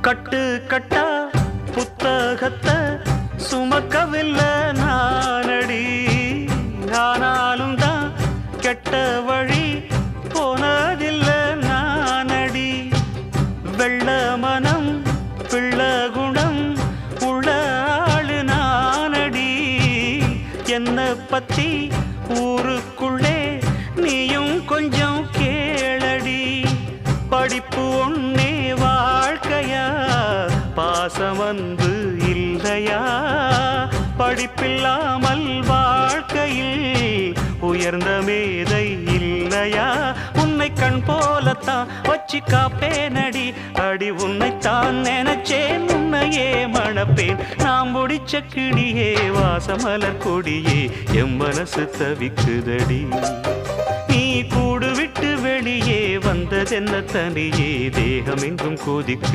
கட்டு கட்டா புத்தகத்தை சுமக்கவில்லை நானடி, ஆனாலும் தான் கெட்ட வழி போனதில்லை நானடி. வெள்ள மனம் பிள்ள குணம் உள்ள ஆளு நானடி, என்ன பத்தி ஊருக்குள்ளே நீயும் கொஞ்சம் கேளடி. படிப்பு ஒன்னே வாழ்க்கையா, பாசம் வந்து இல்லையா? படிப்பில்லாமல் வாழ்க்கையில் உயர்ந்த மேதை இல்லையா? உன்னை கண் போலத்தான் வச்சு காப்பேனடி, அடி உன்னைத்தான் நினைச்சேன் உன்னையே மணப்பேன். நாம் முடிச்ச கிளியே வாசமலர் கொடியே எம் மனசு தவிக்குதடி. நீ கூடு விட்டு வெளியே வந்ததென்ன தனியே தேகம் எங்கும் கொதிக்கு